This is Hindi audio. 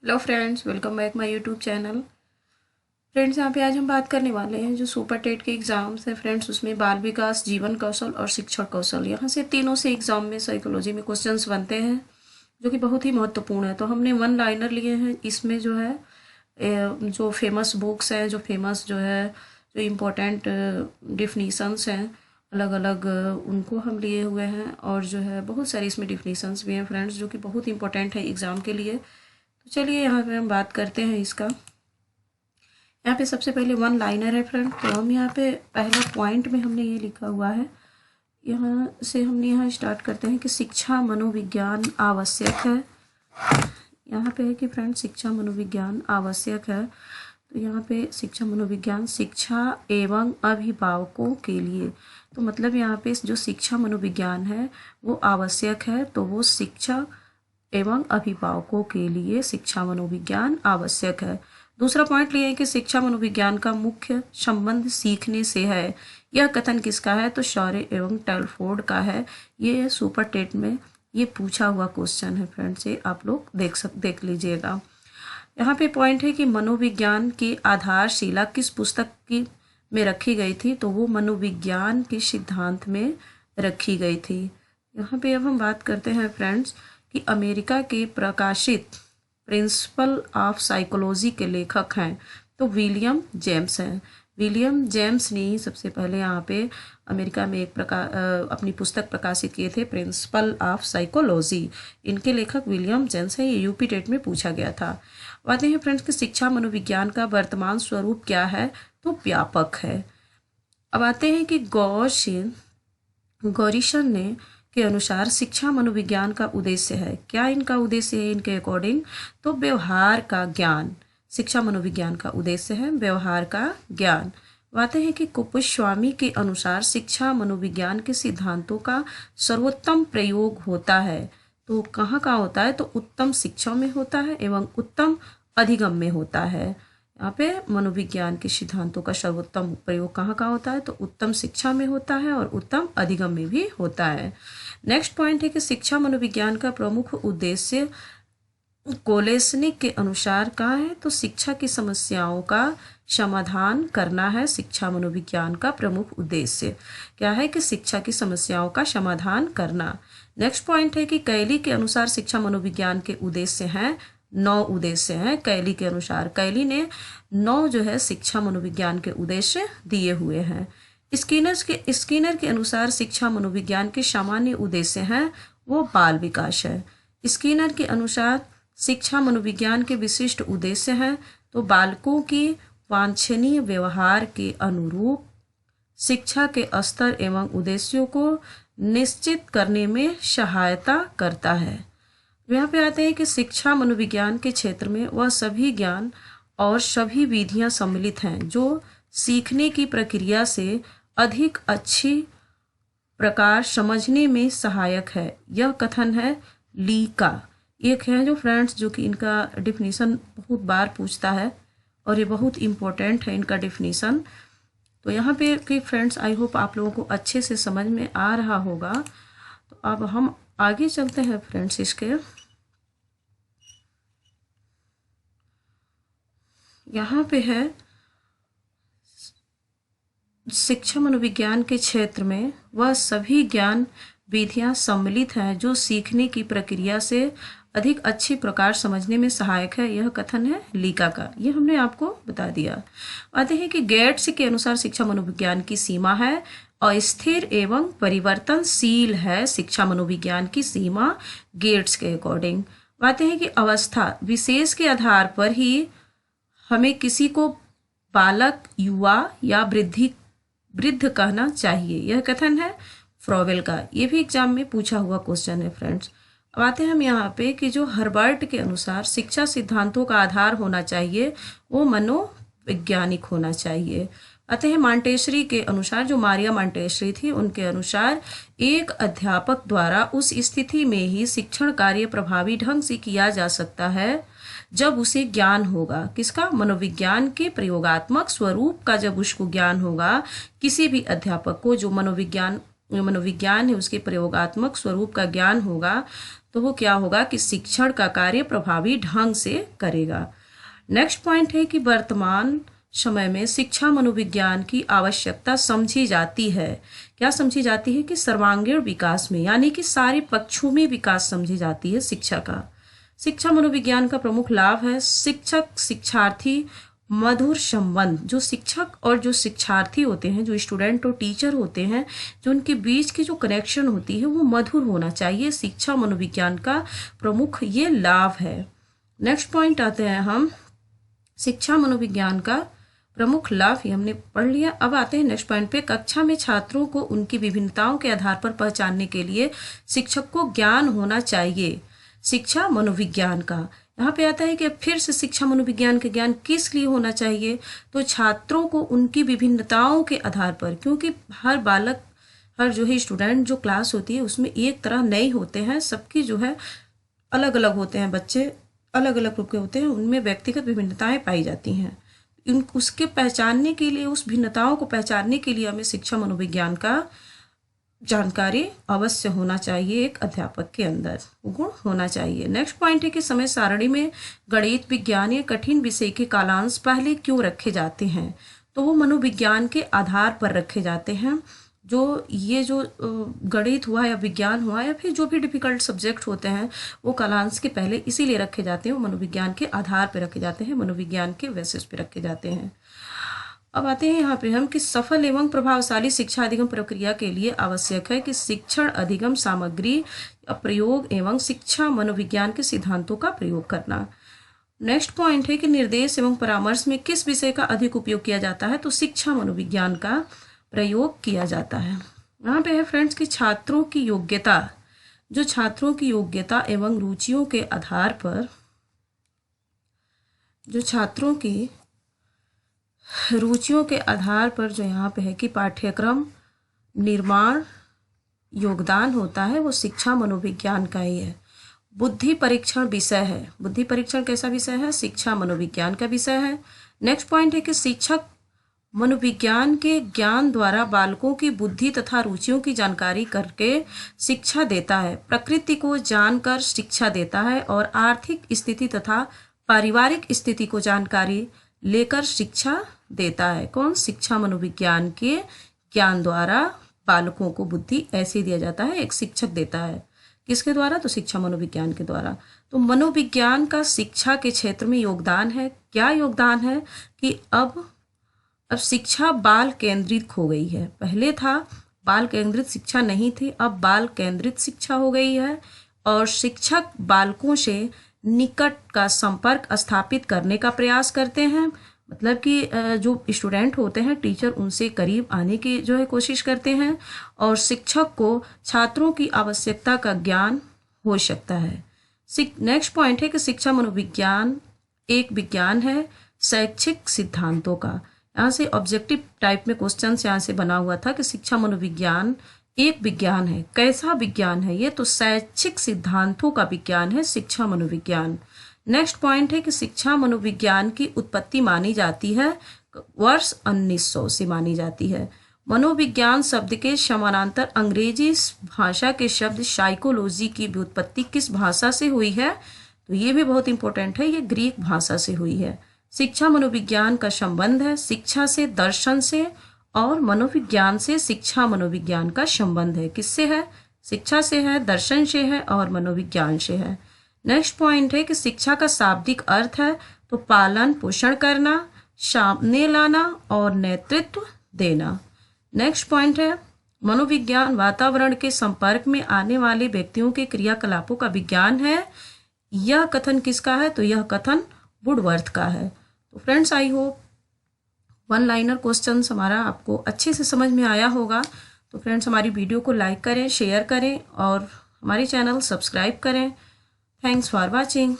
Hello friends, welcome back my YouTube channel. Friends, यहाँ पे आज हम बात करने वाले हैं जो सुपर टेट के एग्ज़ाम्स हैं फ्रेंड्स, उसमें बाल विकास, जीवन कौशल और शिक्षण कौशल, यहाँ से तीनों से एग्ज़ाम में साइकोलॉजी में क्वेश्चंस बनते हैं जो कि बहुत ही महत्वपूर्ण है। तो हमने वन लाइनर लिए हैं। इसमें जो है जो फेमस बुक्स हैं, जो फेमस जो है जो इम्पोर्टेंट डिफिनीशंस हैं अलग अलग, उनको हम लिए हुए हैं। और जो है बहुत सारी इसमें डिफिनीशंस भी हैं फ्रेंड्स जो कि बहुत इंपॉर्टेंट है एग्ज़ाम के लिए। तो चलिए यहाँ पे हम बात करते हैं इसका। यहाँ पे सबसे पहले वन लाइनर है फ्रेंड। तो हम यहाँ पे पहला पॉइंट में हमने ये लिखा हुआ है, यहाँ से हमने यहाँ स्टार्ट करते हैं कि शिक्षा मनोविज्ञान आवश्यक है। यहाँ पे है कि फ्रेंड शिक्षा मनोविज्ञान आवश्यक है। तो यहाँ पे शिक्षा मनोविज्ञान शिक्षा एवं अभिभावकों के लिए, तो मतलब यहाँ पे जो शिक्षा मनोविज्ञान है वो आवश्यक है। तो वो शिक्षा एवं अभिभावकों के लिए शिक्षा मनोविज्ञान आवश्यक है। दूसरा पॉइंट लिए कि शिक्षा मनोविज्ञान का मुख्य संबंध सीखने से है। यह कथन किसका है? तो शौर्य एवं टेलफोर्ड का है। ये सुपर टेट में ये पूछा हुआ क्वेश्चन है फ्रेंड्स, ये आप लोग देख लीजिएगा। यहाँ पे पॉइंट है कि मनोविज्ञान की आधारशिला किस पुस्तक की में रखी गई थी? तो वो मनोविज्ञान के सिद्धांत में रखी गई थी। यहाँ पे अब हम बात करते हैं फ्रेंड्स कि अमेरिका के प्रकाशित प्रिंसिपल ऑफ साइकोलॉजी के लेखक हैं तो विलियम जेम्स हैं। विलियम जेम्स ने ही सबसे पहले यहाँ पे अमेरिका में अपनी पुस्तक प्रकाशित किए थे, प्रिंसिपल ऑफ साइकोलॉजी। इनके लेखक विलियम जेम्स हैं। ये यूपी टेट में पूछा गया था। बातें हैं फ्रेंड्स कि शिक्षा मनोविज्ञान का वर्तमान स्वरूप क्या है? तो व्यापक है। अब आते हैं कि गौरीशन ने के अनुसार शिक्षा मनोविज्ञान का उद्देश्य है। क्या इनका उद्देश्य है इनके अकॉर्डिंग? तो व्यवहार का ज्ञान। शिक्षा मनोविज्ञान का उद्देश्य है व्यवहार का ज्ञान। बातें हैं कि कुपुस्वामी के अनुसार शिक्षा मनोविज्ञान के सिद्धांतों का सर्वोत्तम प्रयोग होता है। तो कहाँ का होता है? तो उत्तम शिक्षा में होता है एवं उत्तम अधिगम में होता है। यहाँ पे मनोविज्ञान के सिद्धांतों का सर्वोत्तम प्रयोग कहाँ का होता है? तो उत्तम शिक्षा में होता है और उत्तम अधिगम में भी होता है। नेक्स्ट पॉइंट है कि शिक्षा मनोविज्ञान का प्रमुख उद्देश्य कोलेसनिक के अनुसार कहाँ है? तो शिक्षा की समस्याओं का समाधान करना है। शिक्षा मनोविज्ञान का प्रमुख उद्देश्य क्या है? कि शिक्षा की समस्याओं का समाधान करना। नेक्स्ट पॉइंट है कि कैली के अनुसार शिक्षा मनोविज्ञान के उद्देश्य हैं 9 उद्देश्य हैं कैली के अनुसार। कैली ने 9 जो है शिक्षा मनोविज्ञान के उद्देश्य दिए हुए हैं। स्किनर के अनुसार शिक्षा मनोविज्ञान के सामान्य उद्देश्य हैं वो बाल विकास है। स्किनर के अनुसार शिक्षा मनोविज्ञान के विशिष्ट उद्देश्य हैं तो बालकों की वांछनीय व्यवहार के अनुरूप शिक्षा के स्तर एवं उद्देश्यों को निश्चित करने में सहायता करता है। यहाँ पे आते हैं कि शिक्षा मनोविज्ञान के क्षेत्र में वह सभी ज्ञान और सभी विधियां सम्मिलित हैं जो सीखने की प्रक्रिया से अधिक अच्छी प्रकार समझने में सहायक है। यह कथन है ली का। एक है जो फ्रेंड्स जो कि इनका डिफिनीशन बहुत बार पूछता है और ये बहुत इम्पोर्टेंट है इनका डिफिनीशन। तो यहाँ पे कि फ्रेंड्स आई होप आप लोगों को अच्छे से समझ में आ रहा होगा। तो अब हम आगे चलते हैं फ्रेंड्स इसके। यहाँ पे है शिक्षा मनोविज्ञान के क्षेत्र में वह सभी ज्ञान विधियां सम्मिलित हैं जो सीखने की प्रक्रिया से अधिक अच्छी प्रकार समझने में सहायक है। यह कथन है लीका का। ये हमने आपको बता दिया। आते हैं कि गेट्स के अनुसार शिक्षा मनोविज्ञान की सीमा है अस्थिर एवं परिवर्तनशील है। शिक्षा मनोविज्ञान की सीमा गेट्स के अकॉर्डिंग। आते हैं कि अवस्था विशेष के आधार पर ही हमें किसी को बालक, युवा या वृद्ध कहना चाहिए। यह कथन है फ्रॉवेल का। ये भी एग्जाम में पूछा हुआ क्वेश्चन है फ्रेंड्स। अब आते हैं हम यहाँ पे कि जो हर्बर्ट के अनुसार शिक्षा सिद्धांतों का आधार होना चाहिए वो मनोवैज्ञानिक होना चाहिए। आते हैं मांटेसरी के अनुसार, जो मारिया मांटेसरी थी उनके अनुसार एक अध्यापक द्वारा उस स्थिति में ही शिक्षण कार्य प्रभावी ढंग से किया जा सकता है जब उसे ज्ञान होगा। किसका? मनोविज्ञान के प्रयोगात्मक स्वरूप का जब उसको ज्ञान होगा। किसी भी अध्यापक को जो मनोविज्ञान मनोविज्ञान है उसके प्रयोगात्मक स्वरूप का ज्ञान होगा तो वो क्या होगा कि शिक्षण का कार्य प्रभावी ढंग से करेगा। नेक्स्ट पॉइंट है कि वर्तमान समय में शिक्षा मनोविज्ञान की आवश्यकता समझी जाती है। क्या समझी जाती है कि सर्वांगीण विकास में, यानी कि सारे पक्षों में विकास समझी जाती है शिक्षा का। शिक्षा मनोविज्ञान का प्रमुख लाभ है शिक्षक शिक्षार्थी मधुर संबंध। जो शिक्षक और जो शिक्षार्थी होते हैं, जो स्टूडेंट और टीचर होते हैं, जो उनके बीच की जो कनेक्शन होती है वो मधुर होना चाहिए। शिक्षा मनोविज्ञान का प्रमुख ये लाभ है। नेक्स्ट पॉइंट आते हैं हम, शिक्षा मनोविज्ञान का प्रमुख लाभ ही हमने पढ़ लिया। अब आते हैं नेक्स्ट पॉइंट पे, कक्षा में छात्रों को उनकी विभिन्नताओं के आधार पर पहचानने के लिए शिक्षक को ज्ञान होना चाहिए। शिक्षा मनोविज्ञान का यहाँ पे आता है कि फिर से शिक्षा मनोविज्ञान का ज्ञान किस लिए होना चाहिए, तो छात्रों को उनकी विभिन्नताओं के आधार पर, क्योंकि हर बालक, हर जो है स्टूडेंट, जो क्लास होती है उसमें एक तरह नहीं होते हैं, सबकी जो है अलग अलग होते हैं, बच्चे अलग अलग रूप के होते हैं, उनमें व्यक्तिगत विभिन्नताएं पाई जाती हैं। उसके पहचानने के लिए, उस भिन्नताओं को पहचानने के लिए हमें शिक्षा मनोविज्ञान का जानकारी अवश्य होना चाहिए, एक अध्यापक के अंदर गुण होना चाहिए। नेक्स्ट पॉइंट है कि समय सारणी में गणित, विज्ञान या कठिन विषय के कालांश पहले क्यों रखे जाते हैं, तो वो मनोविज्ञान के आधार पर रखे जाते हैं। जो ये जो गणित हुआ या विज्ञान हुआ या फिर जो भी डिफिकल्ट सब्जेक्ट होते हैं वो कालांश के पहले इसीलिए रखे जाते हैं, वो मनोविज्ञान के आधार पर रखे जाते हैं, मनोविज्ञान के बेसिस पे रखे जाते हैं। अब आते हैं यहाँ पे हम कि सफल एवं प्रभावशाली शिक्षा अधिगम प्रक्रिया के लिए आवश्यक है कि शिक्षण अधिगम सामग्री प्रयोग एवं शिक्षा मनोविज्ञान के सिद्धांतों का प्रयोग करना। नेक्स्ट पॉइंट है कि निर्देश एवं परामर्श में किस विषय का अधिक उपयोग किया जाता है, तो शिक्षा मनोविज्ञान का प्रयोग किया जाता है। यहाँ पे है फ्रेंड्स कि छात्रों की योग्यता, जो छात्रों की योग्यता एवं रुचियों के आधार पर, जो छात्रों की रुचियों के आधार पर जो यहाँ पे है कि पाठ्यक्रम निर्माण योगदान होता है, वो शिक्षा मनोविज्ञान का ही है। बुद्धि परीक्षण विषय है, बुद्धि परीक्षण कैसा विषय है, शिक्षा मनोविज्ञान का विषय है। नेक्स्ट पॉइंट है कि शिक्षक मनोविज्ञान के ज्ञान द्वारा बालकों की बुद्धि तथा रुचियों की जानकारी करके शिक्षा देता है, प्रकृति को जानकर शिक्षा देता है और आर्थिक स्थिति तथा पारिवारिक स्थिति को जानकारी लेकर शिक्षा देता है। कौन? शिक्षा मनोविज्ञान के ज्ञान द्वारा बालकों को बुद्धि ऐसे दिया जाता है, एक शिक्षक देता है। किसके द्वारा? तो शिक्षा मनोविज्ञान के द्वारा। तो मनोविज्ञान का शिक्षा के क्षेत्र में योगदान है। क्या योगदान है कि अब शिक्षा बाल केंद्रित हो गई है। पहले था बाल केंद्रित शिक्षा नहीं थी, अब बाल केंद्रित शिक्षा हो गई है और शिक्षक बालकों से निकट का संपर्क स्थापित करने का प्रयास करते हैं। मतलब कि जो स्टूडेंट होते हैं, टीचर उनसे करीब आने की जो है कोशिश करते हैं और शिक्षक को छात्रों की आवश्यकता का ज्ञान हो सकता है। नेक्स्ट पॉइंट है कि शिक्षा मनोविज्ञान एक विज्ञान है शैक्षिक सिद्धांतों का। यहाँ से ऑब्जेक्टिव टाइप में क्वेश्चन यहाँ से बना हुआ था कि शिक्षा मनोविज्ञान एक विज्ञान है। कैसा विज्ञान है ये? तो शैक्षिक सिद्धांतों का विज्ञान है शिक्षा मनोविज्ञान। नेक्स्ट पॉइंट है कि शिक्षा मनोविज्ञान की उत्पत्ति मानी जाती है वर्ष 1900 से मानी जाती है। मनोविज्ञान शब्द के समानांतर अंग्रेजी भाषा के शब्द साइकोलॉजी की उत्पत्ति किस भाषा से हुई है? तो ये भी बहुत इंपॉर्टेंट है, ये ग्रीक भाषा से हुई है। शिक्षा मनोविज्ञान का संबंध है शिक्षा से, दर्शन से और मनोविज्ञान से शिक्षा मनोविज्ञान का संबंध है। किससे है? शिक्षा से है, दर्शन से है और मनोविज्ञान से है। नेक्स्ट पॉइंट है कि शिक्षा का शाब्दिक अर्थ है तो पालन पोषण करना, सामने लाना और नेतृत्व देना। नेक्स्ट पॉइंट है मनोविज्ञान वातावरण के संपर्क में आने वाले व्यक्तियों के क्रियाकलापों का विज्ञान है। यह कथन किसका है? तो यह कथन वुडवर्थ का है। तो friends, I hope one liner question हमारा आपको अच्छे से समझ में आया होगा। तो फ्रेंड्स, हमारी वीडियो को लाइक करें, शेयर करें और हमारे चैनल सब्सक्राइब करें। Thanks for watching.